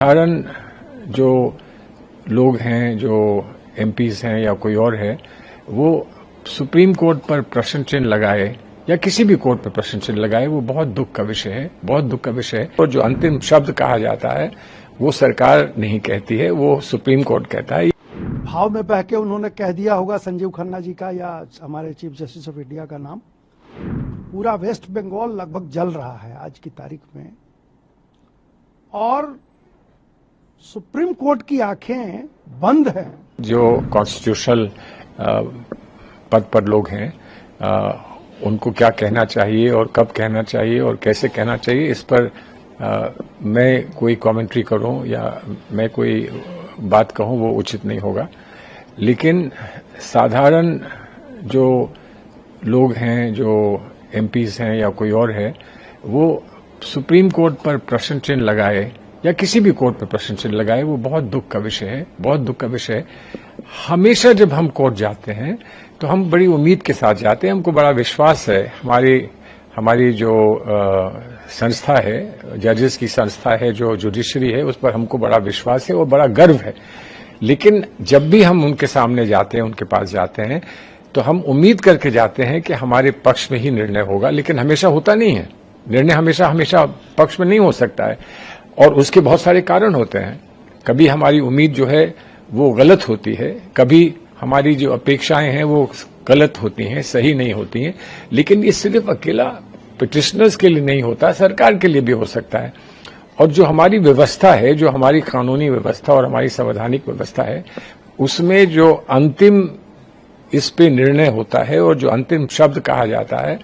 साधारण जो लोग हैं, जो एमपीज हैं या कोई और है, वो सुप्रीम कोर्ट पर प्रश्न चिन्ह लगाए या किसी भी कोर्ट पर प्रश्न चिन्ह लगाए, वो बहुत दुख का विषय है, बहुत दुख का विषय है। और जो अंतिम शब्द कहा जाता है वो सरकार नहीं कहती है, वो सुप्रीम कोर्ट कहता है। भाव में बह के उन्होंने कह दिया होगा संजीव खन्ना जी का या हमारे चीफ जस्टिस ऑफ इंडिया का नाम। पूरा वेस्ट बंगाल लगभग जल रहा है आज की तारीख में, और सुप्रीम कोर्ट की आंखें बंद हैं। जो कॉन्स्टिट्यूशनल पद पर लोग हैं, उनको क्या कहना चाहिए और कब कहना चाहिए और कैसे कहना चाहिए, इस पर मैं कोई कमेंट्री करूं या मैं कोई बात कहूं वो उचित नहीं होगा। लेकिन साधारण जो लोग हैं, जो एमपीज हैं या कोई और है, वो सुप्रीम कोर्ट पर प्रश्न चिन्ह लगाए या किसी भी कोर्ट पर प्रश्न चिन्ह लगाए, वो बहुत दुख का विषय है, बहुत दुख का विषय है। हमेशा जब हम कोर्ट जाते हैं तो हम बड़ी उम्मीद के साथ जाते हैं, हमको बड़ा विश्वास है, हमारी जो संस्था है, जजेस की संस्था है, जो जुडिशरी है, उस पर हमको बड़ा विश्वास है और बड़ा गर्व है। लेकिन जब भी हम उनके सामने जाते हैं, उनके पास जाते हैं, तो हम उम्मीद करके जाते हैं कि हमारे पक्ष में ही निर्णय होगा, लेकिन हमेशा होता नहीं है। निर्णय हमेशा पक्ष में नहीं हो सकता है, और उसके बहुत सारे कारण होते हैं। कभी हमारी उम्मीद जो है वो गलत होती है, कभी हमारी जो अपेक्षाएं हैं वो गलत होती हैं, सही नहीं होती हैं। लेकिन ये सिर्फ अकेला पिटिशनर्स के लिए नहीं होता, सरकार के लिए भी हो सकता है। और जो हमारी व्यवस्था है, जो हमारी कानूनी व्यवस्था और हमारी संवैधानिक व्यवस्था है, उसमें जो अंतिम इस पे निर्णय होता है और जो अंतिम शब्द कहा जाता है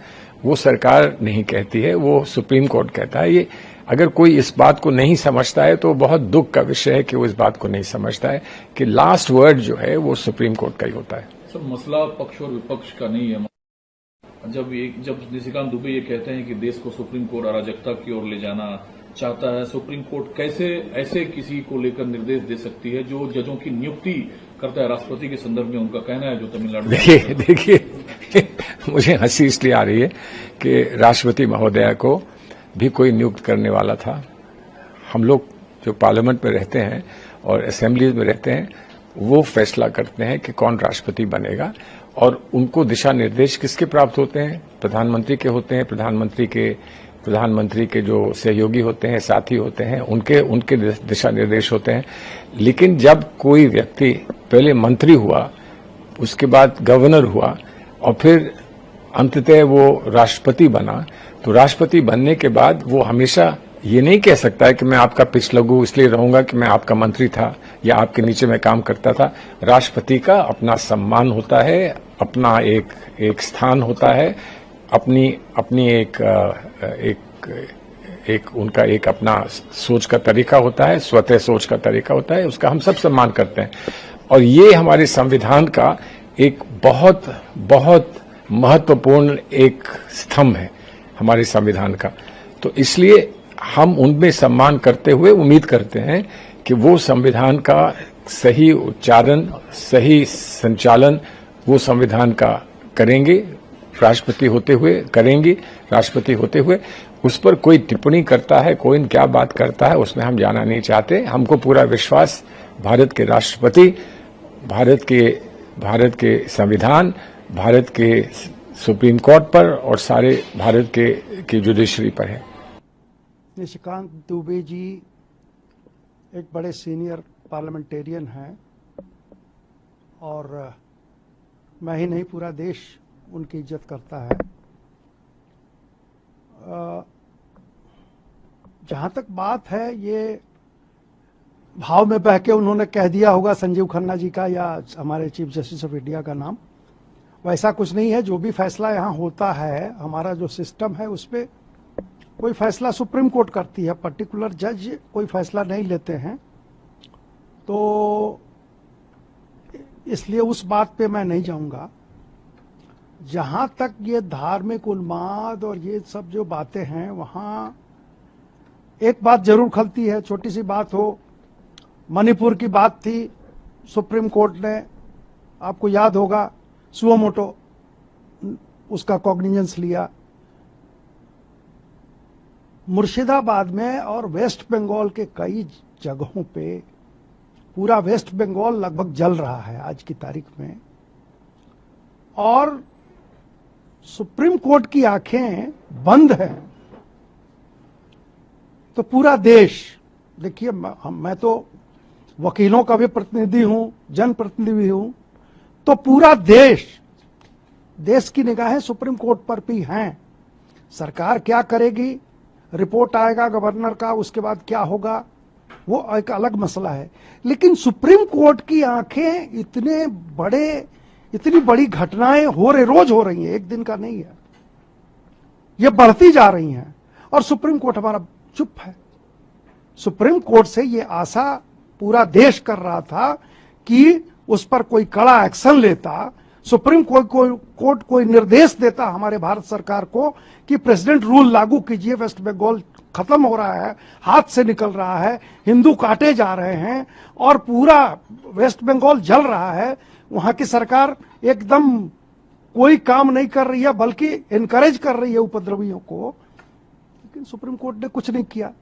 वो सरकार नहीं कहती है, वो सुप्रीम कोर्ट कहता है। ये अगर कोई इस बात को नहीं समझता है तो बहुत दुख का विषय है कि वो इस बात को नहीं समझता है कि लास्ट वर्ड जो है वो सुप्रीम कोर्ट का ही होता है। सर, मसला पक्ष और विपक्ष का नहीं है। जब निशिकांत दुबे ये कहते हैं कि देश को सुप्रीम कोर्ट अराजकता की ओर ले जाना चाहता है, सुप्रीम कोर्ट कैसे ऐसे किसी को लेकर निर्देश दे सकती है जो जजों की नियुक्ति करता है? राष्ट्रपति के संदर्भ में उनका कहना है, जो तमिलनाडु। देखिए मुझे हंसी इसलिए आ रही है कि राष्ट्रपति महोदया को भी कोई नियुक्त करने वाला था। हम लोग जो पार्लियामेंट में रहते हैं और असेंबलीज में रहते हैं, वो फैसला करते हैं कि कौन राष्ट्रपति बनेगा, और उनको दिशा निर्देश किसके प्राप्त होते हैं? प्रधानमंत्री के होते हैं। प्रधानमंत्री के जो सहयोगी होते हैं, साथी होते हैं, उनके दिशा निर्देश होते हैं। लेकिन जब कोई व्यक्ति पहले मंत्री हुआ, उसके बाद गवर्नर हुआ और फिर अंततः वो राष्ट्रपति बना, तो राष्ट्रपति बनने के बाद वो हमेशा ये नहीं कह सकता है कि मैं आपका पिछलग्गू इसलिए रहूंगा कि मैं आपका मंत्री था या आपके नीचे मैं काम करता था। राष्ट्रपति का अपना सम्मान होता है, अपना एक स्थान होता है, अपनी उनका एक अपना सोच का तरीका होता है, स्वतः सोच का तरीका होता है, उसका हम सब सम्मान करते हैं। और ये हमारे संविधान का एक बहुत बहुत महत्वपूर्ण एक स्तंभ है हमारे संविधान का। तो इसलिए हम उनमें सम्मान करते हुए उम्मीद करते हैं कि वो संविधान का सही उच्चारण, सही संचालन वो संविधान का करेंगे, राष्ट्रपति होते हुए करेंगे। राष्ट्रपति होते हुए उस पर कोई टिप्पणी करता है, कोई क्या बात करता है, उसमें हम जाना नहीं चाहते। हमको पूरा विश्वास भारत के राष्ट्रपति, भारत के संविधान, भारत के सुप्रीम कोर्ट पर और सारे भारत के जुडिशरी पर है। निशिकांत दुबे जी एक बड़े सीनियर पार्लियामेंटेरियन हैं, और मैं ही नहीं पूरा देश उनकी इज्जत करता है। जहां तक बात है, ये भाव में बह के उन्होंने कह दिया होगा संजीव खन्ना जी का या हमारे चीफ जस्टिस ऑफ इंडिया का नाम। वैसा कुछ नहीं है। जो भी फैसला यहाँ होता है, हमारा जो सिस्टम है, उस पर कोई फैसला सुप्रीम कोर्ट करती है, पर्टिकुलर जज कोई फैसला नहीं लेते हैं। तो इसलिए उस बात पे मैं नहीं जाऊंगा। जहां तक ये धार्मिक उन्माद और ये सब जो बातें हैं, वहां एक बात जरूर खलती है। छोटी सी बात हो, मणिपुर की बात थी, सुप्रीम कोर्ट ने, आपको याद होगा, सुओ मोटो उसका कॉग्निजेंस लिया। मुर्शिदाबाद में और वेस्ट बंगाल के कई जगहों पे पूरा वेस्ट बंगाल लगभग जल रहा है आज की तारीख में, और सुप्रीम कोर्ट की आंखें बंद हैं तो पूरा देश, देखिए मैं तो वकीलों का भी प्रतिनिधि हूं, जनप्रतिनिधि भी हूं, तो पूरा देश की निगाहें सुप्रीम कोर्ट पर भी हैं। सरकार क्या करेगी, रिपोर्ट आएगा गवर्नर का, उसके बाद क्या होगा वो एक अलग मसला है, लेकिन सुप्रीम कोर्ट की आंखें इतनी बड़ी घटनाएं रोज हो रही हैं, एक दिन का नहीं है, ये बढ़ती जा रही हैं, और सुप्रीम कोर्ट हमारा चुप है। सुप्रीम कोर्ट से ये आशा पूरा देश कर रहा था कि उस पर कोई कड़ा एक्शन लेता, सुप्रीम कोर्ट कोई निर्देश देता हमारे भारत सरकार को कि प्रेसिडेंट रूल लागू कीजिए, वेस्ट बंगाल खत्म हो रहा है, हाथ से निकल रहा है, हिंदू काटे जा रहे हैं और पूरा वेस्ट बंगाल जल रहा है। वहां की सरकार एकदम कोई काम नहीं कर रही है, बल्कि एनकरेज कर रही है उपद्रवियों को, लेकिन सुप्रीम कोर्ट ने कुछ नहीं किया।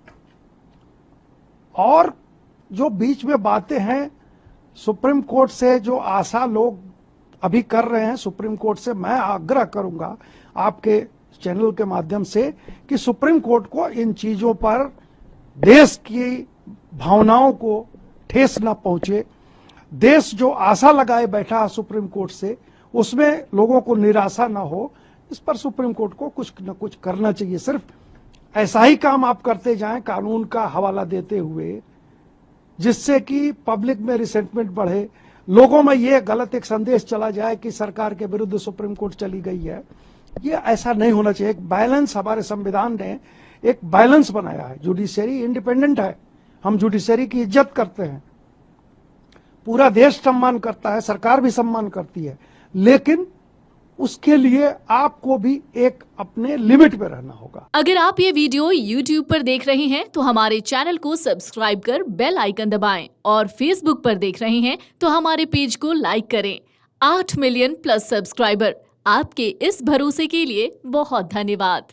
और जो बीच में बातें हैं सुप्रीम कोर्ट से, जो आशा लोग अभी कर रहे हैं, सुप्रीम कोर्ट से मैं आग्रह करूंगा आपके चैनल के माध्यम से कि सुप्रीम कोर्ट को इन चीजों पर देश की भावनाओं को ठेस न पहुंचे। देश जो आशा लगाए बैठा है सुप्रीम कोर्ट से, उसमें लोगों को निराशा न हो, इस पर सुप्रीम कोर्ट को कुछ न कुछ करना चाहिए। सिर्फ ऐसा ही काम आप करते जाएं कानून का हवाला देते हुए, जिससे कि पब्लिक में रिसेंटमेंट बढ़े, लोगों में ये गलत एक संदेश चला जाए कि सरकार के विरुद्ध सुप्रीम कोर्ट चली गई है। ये ऐसा नहीं होना चाहिए। एक बैलेंस, हमारे संविधान ने एक बैलेंस बनाया है। जुडिशरी इंडिपेंडेंट है, हम जुडिशरी की इज्जत करते हैं, पूरा देश सम्मान करता है, सरकार भी सम्मान करती है, लेकिन उसके लिए आपको भी एक अपने लिमिट में रहना होगा। अगर आप ये वीडियो YouTube पर देख रहे हैं तो हमारे चैनल को सब्सक्राइब कर बेल आइकन दबाएं, और Facebook पर देख रहे हैं तो हमारे पेज को लाइक करें। 8 मिलियन प्लस सब्सक्राइबर, आपके इस भरोसे के लिए बहुत धन्यवाद।